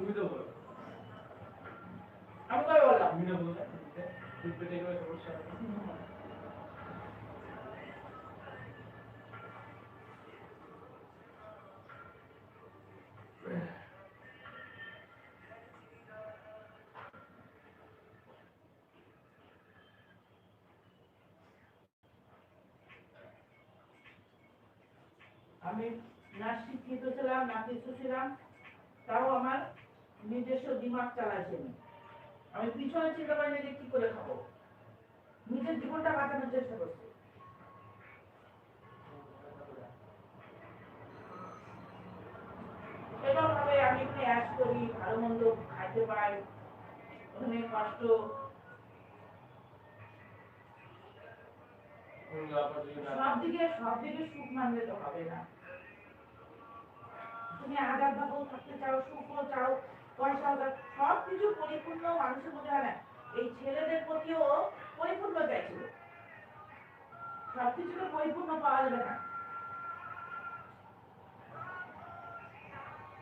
তুমি তো বলো আমি কবে বললাম তুমি না বললে তুই পেটে গেলে সমস্যা হবে আমি না শিক্ষিত ছিলাম না কিছু ছিলাম, তাও আমার নিজস্ব দিমাগ চালাইছেন। আমি পিছনে চিন্তা করি না যে কি করে খাবো, নিজের জীবনটা বাঁচানোর চেষ্টা করছি। এবার ভাবে আমি এখানে অ্যাশ করি, ভালো মন্দ খাইতে পাই, ওখানে কষ্ট, সব দিকে সুখ মানলে তো হবে না। তুমি আজাদ ভাবেও থাকতে চাও, সুখও চাও, পয়সাও চাও, সবকিছু পরিপূর্ণ মানুষের মধ্যে হয় না। এই ছেলেদের প্রতিও পরিপূর্ণ চাইছিল, সবকিছু তো পরিপূর্ণ পাওয়া যাবে না।